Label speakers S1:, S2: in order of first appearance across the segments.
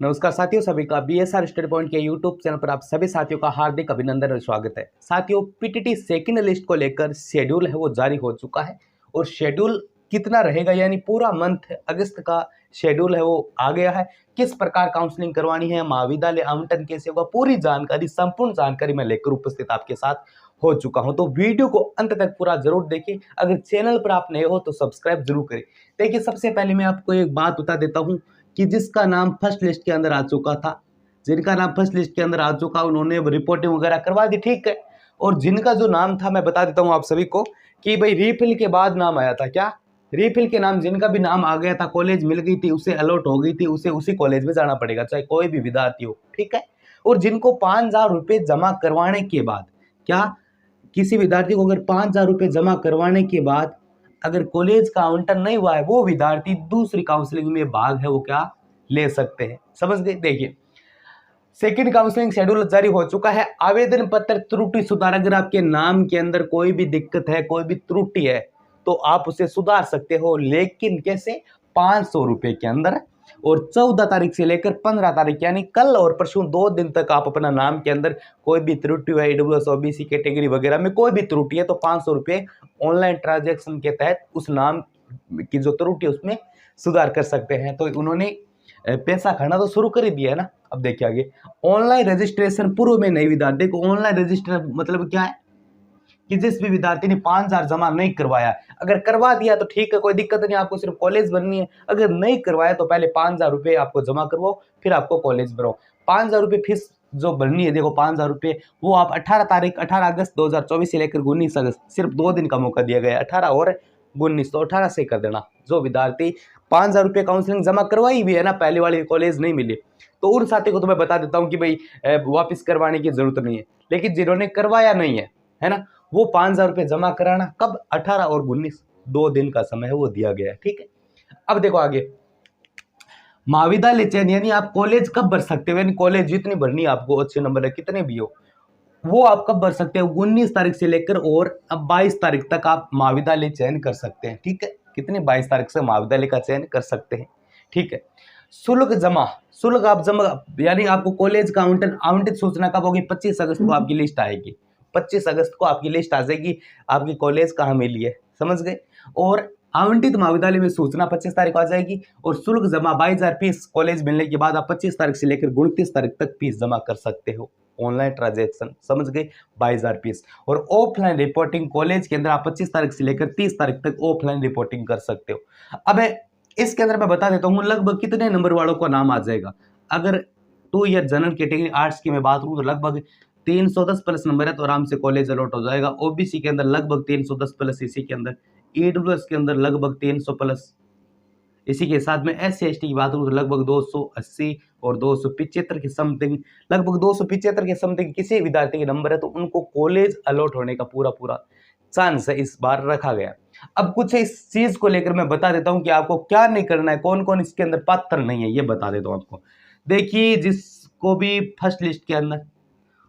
S1: नमस्कार साथियों, सभी का बीएसआर स्टडी पॉइंट के यूट्यूब चैनल पर आप सभी साथियों का हार्दिक अभिनंदन और स्वागत है। साथियों, पीटीटी सेकंड लिस्ट को लेकर शेड्यूल है वो जारी हो चुका है और शेड्यूल कितना रहेगा यानी पूरा मंथ अगस्त का शेड्यूल है वो आ गया है। किस प्रकार काउंसलिंग करवानी है, महाविद्यालय आवंटन कैसे होगा, पूरी जानकारी, संपूर्ण जानकारी मैं लेकर उपस्थित आपके साथ हो चुका हूं। तो वीडियो को अंत तक पूरा जरूर देखिए। अगर चैनल पर आप नए हो तो सब्सक्राइब जरूर करें। देखिए, सबसे पहले मैं आपको एक बात बता देता हूं कि जिसका नाम फर्स्ट लिस्ट के अंदर आ चुका था, जिनका नाम फर्स्ट लिस्ट के अंदर आ चुका, उन्होंने रिपोर्टिंग वगैरह करवा दी, ठीक है। और जिनका जो नाम था मैं बता देता हूं आप सभी को कि भाई रीफिल के बाद नाम आया था। क्या रीफिल के नाम, जिनका भी नाम आ गया था, कॉलेज मिल गई थी, उसे अलॉट हो गई थी, उसे उसी कॉलेज में जाना पड़ेगा, चाहे कोई भी विद्यार्थी हो, ठीक है। और जिनको 5,000 रुपये जमा करवाने के बाद, क्या किसी विद्यार्थी को अगर 5,000 रुपये जमा करवाने के बाद अगर कॉलेज का आवंटन नहीं हुआ है, वो विद्यार्थी दूसरी काउंसलिंग में भाग है वो क्या ले सकते हैं। समझ गए। देखिए, सेकंड काउंसलिंग शेड्यूल जारी हो चुका है। आवेदन पत्र त्रुटि सुधार, अगर आपके नाम के अंदर कोई भी दिक्कत है, कोई भी त्रुटि है, तो आप उसे सुधार सकते हो, लेकिन कैसे? 500 रुपये के अंदर। और 14 तारीख से लेकर 15 तारीख यानी कल और परसों 2 दिन तक आप अपना नाम के अंदर कोई भी त्रुटि है, ईडब्ल्यूएस ओबीसी कैटेगरी वगैरह में कोई भी त्रुटि है, तो 500 रुपये ऑनलाइन ट्रांजेक्शन के तहत उस नाम की जो त्रुटि है उसमें सुधार कर सकते हैं। तो उन्होंने पैसा खाना तो शुरू कर ही दिया है ना। अब देखिए आगे, ऑनलाइन रजिस्ट्रेशन पूर्व में नहीं विद्यार्थी को ऑनलाइन रजिस्ट्रेशन मतलब क्या है कि जिस भी विद्यार्थी ने 5,000 जमा नहीं करवाया, अगर करवा दिया तो ठीक है, कोई दिक्कत नहीं, आपको सिर्फ कॉलेज बननी है। अगर नहीं करवाया तो पहले 5,000 रुपये आपको जमा करवाओ, फिर आपको कॉलेज भरो। 5,000 रुपये फीस जो भरनी है, देखो 5,000 रुपये वो आप 18 अगस्त 2024 से लेकर 19 अगस्त, सिर्फ 2 दिन का मौका दिया गया है, 18 और 19, तो 18 से कर देना। जो विद्यार्थी 5,000 रुपये काउंसलिंग जमा करवाई हुई है ना, पहले वाली कॉलेज नहीं मिली, तो उन साथी को तो मैं बता देता हूँ कि भाई वापस करवाने की जरूरत नहीं है। लेकिन जिन्होंने करवाया नहीं है ना, वो 5,000 रुपये जमा कराना कब? 18 और 19, 2 दिन का समय है वो दिया गया है, ठीक है। अब देखो आगे, महाविद्यालय चयन यानी आप कॉलेज कब भर सकते हो, यानी कॉलेज जितनी भरनी है आपको, अच्छे नंबर है कितने भी हो, वो आप कब भर सकते हो? 19 तारीख से लेकर और अब 22 तारीख तक आप महाविद्यालय चयन कर सकते हैं, ठीक है। कितने? 22 तारीख से महाविद्यालय का चयन कर सकते हैं, ठीक है। शुल्क जमा, शुल्क आप जमा यानी आपको कॉलेज का आवंटित सूचना कब होगी? 25 अगस्त को आपकी लिस्ट आएगी। 25 अगस्त को आपकी लिस्ट आ जाएगी, आपकी कॉलेज कहाँ मिली है, समझ गए। और आवंटित महाविद्यालय में सूचना 25 तारीख को आ जाएगी और शुल्क जमा 22,000 फीस कॉलेज मिलने के बाद आप 25 तारीख से लेकर 29 तारीख तक फीस जमा कर सकते हो, ऑनलाइन ट्रांजेक्शन, समझ गए। 22,000 फीस। और ऑफलाइन रिपोर्टिंग कॉलेज के अंदर आप 25 तारीख से लेकर 30 तारीख तक ऑफलाइन रिपोर्टिंग कर सकते हो। अब इसके अंदर मैं बता देता हूँ लगभग कितने नंबर वालों का नाम आ जाएगा। अगर 2 ईयर जनरल कैटेगरी आर्ट्स की मैं बात करूँ तो लगभग 310 प्लस नंबर है तो आराम से कॉलेज अलॉट हो जाएगा। ओबीसी के अंदर लगभग 310 प्लस, इसी के अंदर ईडब्ल्यूएस के अंदर लगभग 300 प्लस, इसी के साथ में एससी एसटी की बात करूँ तो लगभग 280 और 275 के समथिंग, लगभग 275 के समथिंग किसी विद्यार्थी के नंबर है तो उनको कॉलेज अलॉट होने का पूरा पूरा चांस है इस बार रखा गया। अब कुछ इस चीज को लेकर मैं बता देता हूं कि आपको क्या नहीं करना है, कौन कौन इसके अंदर पात्र नहीं है, ये बता देता हूं आपको। देखिए, जिसको भी फर्स्ट लिस्ट के अंदर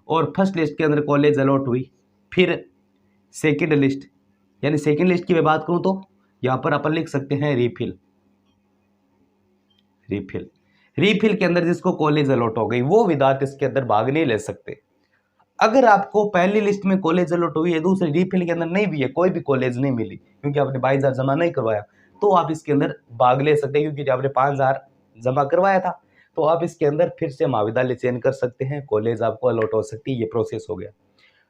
S1: और फर्स्ट लिस्ट के अंदर कॉलेज अलॉट हुई, फिर सेकेंड लिस्ट, यानी सेकेंड लिस्ट की मैं बात करूं तो यहां पर अपन लिख सकते हैं रीफिल। रीफिल रीफिल के अंदर जिसको कॉलेज अलॉट हो गई वो विद्यार्थी इसके अंदर भाग नहीं ले सकते। अगर आपको पहली लिस्ट में कॉलेज अलॉट हुई है, दूसरी रीफिल के अंदर नहीं भी है, कोई भी कॉलेज नहीं मिली क्योंकि आपने 22,000 जमा नहीं करवाया, तो आप इसके अंदर भाग ले सकते हैं क्योंकि आपने 5,000 जमा करवाया था, तो आप इसके अंदर फिर से महाविद्यालय चयन कर सकते हैं, कॉलेज आपको अलॉट हो सकती है। ये प्रोसेस हो गया।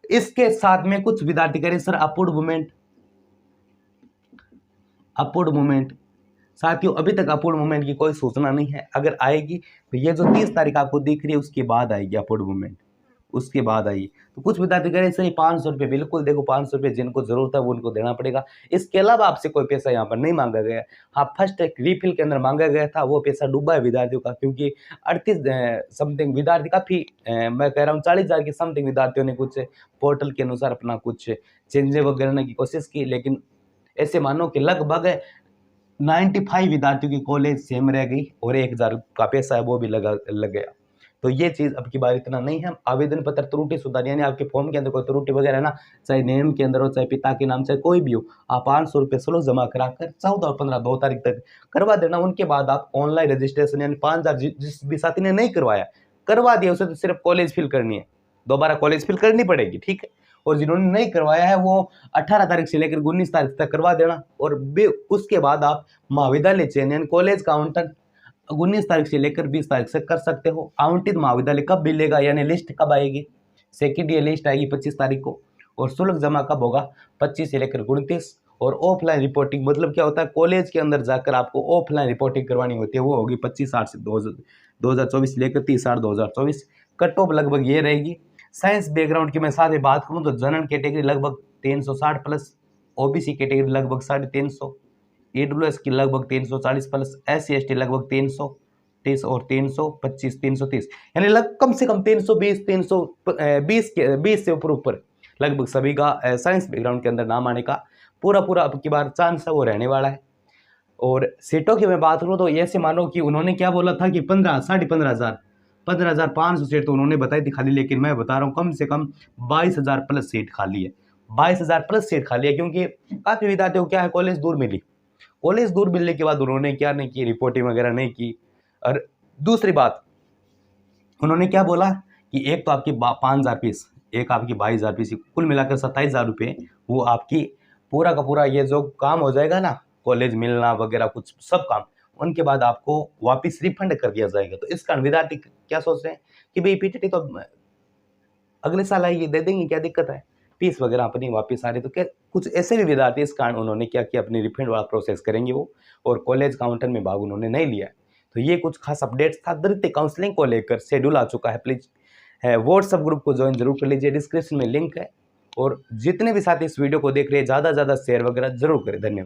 S1: इसके साथ में कुछ विद्यार्थी कह रहे सर अपवर्ड मूवमेंट साथियों, अभी तक अपवर्ड मूवमेंट की कोई सूचना नहीं है। अगर आएगी तो ये जो 30 तारीख आपको दिख रही है उसके बाद आएगी अपवर्ड मूवमेंट, उसके बाद आइए। तो कुछ विद्यार्थी कह रहे हैं सर 500 रुपये, बिल्कुल देखो 500 रुपये जिनको जरूरत है वो उनको देना पड़ेगा। इसके अलावा आपसे कोई पैसा यहाँ पर नहीं मांगा गया। हाँ, फर्स्ट एक रीफिल के अंदर मांगा गया था, वो पैसा डूबा है विद्यार्थियों का क्योंकि 38 समथिंग विद्यार्थी, काफी मैं कह रहा हूँ 40,000 के समथिंग विद्यार्थियों ने कुछ पोर्टल के अनुसार अपना कुछ चेंजेस वगैरह करने की कोशिश की, लेकिन ऐसे मानो कि लगभग 95 विद्यार्थियों की कॉलेज सेम रह गई और 1,000 का पैसा है वो भी लग गया। तो ये चीज़ अब की बार इतना नहीं है। आवेदन पत्र त्रुटि सुधार यानी आपके फॉर्म के अंदर कोई त्रुटि वगैरह ना, चाहे नेम के अंदर हो, चाहे पिता के नाम, चाहे कोई भी हो, आप 500 रुपये शुल्क जमा कराकर 14 और 15 2 तारीख तक करवा देना। उनके बाद आप ऑनलाइन रजिस्ट्रेशन यानी 5000 जिस भी साथी ने नहीं करवाया करवा दिया, उसे तो सिर्फ कॉलेज फिल करनी है, दोबारा कॉलेज फिल करनी पड़ेगी, ठीक है। और जिन्होंने नहीं करवाया है वो 18 तारीख से लेकर 19 तारीख तक करवा देना। और उसके बाद आप महाविद्यालय चयन यानी कॉलेज का आवंटन 19 तारीख से लेकर 20 तारीख से कर सकते हो। आवंटित महाविद्यालय कब मिलेगा यानी लिस्ट कब आएगी, सेकेंड ईयर लिस्ट आएगी 25 तारीख को। और शुल्क जमा कब होगा, 25 से लेकर 29। और ऑफलाइन रिपोर्टिंग मतलब क्या होता है, कॉलेज के अंदर जाकर आपको ऑफलाइन रिपोर्टिंग करवानी होती है, वो होगी 25/8 से 2024 लेकर 30/8/2024। कट ऑफ लगभग ये रहेगी। साइंस बैकग्राउंड की मैं साथ में बात करूं तो जनरल कैटेगरी लगभग 360 प्लस, ओबीसी कैटेगरी लगभग 350, ईडब्ल्यूएस की लगभग 340 प्लस, SC/ST लगभग 330 और 325 330 यानी कम से कम 320 320 से ऊपर लगभग सभी का साइंस बैकग्राउंड के अंदर नाम आने का पूरा अब की बार चांस है वो रहने वाला है। और सीटों की मैं बात करूँ तो ऐसे मानो कि उन्होंने क्या बोला था कि 15,500 सीट तो उन्होंने बताई थी खाली, लेकिन मैं बता रहा हूँ कम से कम 22,000 प्लस सीट खाली है। 22,000 प्लस सीट खाली है क्योंकि काफ़ी विद्यार्थियों को क्या है, कॉलेज दूर मिली। कॉलेज दूर मिलने के बाद उन्होंने क्या नहीं की, रिपोर्टिंग वगैरह नहीं की। और दूसरी बात उन्होंने क्या बोला कि एक तो आपकी 5,000 फीस, एक आपकी 22,000 फीस, कुल मिलाकर 27,000 रुपये वो आपकी पूरा का पूरा ये जो काम हो जाएगा ना, कॉलेज मिलना वगैरह कुछ सब काम, उनके बाद आपको वापस रिफंड कर दिया जाएगा। तो इस कारण विद्यार्थी क्या सोच रहे हैं कि भाई पीटीटी तो अगले साल आएगी, दे देंगे, क्या दिक्कत है, फीस वगैरह अपनी वापस आ रही। तो क्या कुछ ऐसे भी विद्यार्थी इस कारण उन्होंने क्या किया, अपनी रिफंड वाला प्रोसेस करेंगे वो, और कॉलेज काउंटर में भाग उन्होंने नहीं लिया है। तो ये कुछ खास अपडेट्स था। द्वितीय काउंसलिंग को लेकर शेड्यूल आ चुका है, प्लीज व्हाट्सएप ग्रुप को ज्वाइन जरूर कर लीजिए, डिस्क्रिप्शन में लिंक है। और जितने भी साथी इस वीडियो को देख रहे हैं ज़्यादा से ज़्यादा शेयर वगैरह जरूर करें। धन्यवाद।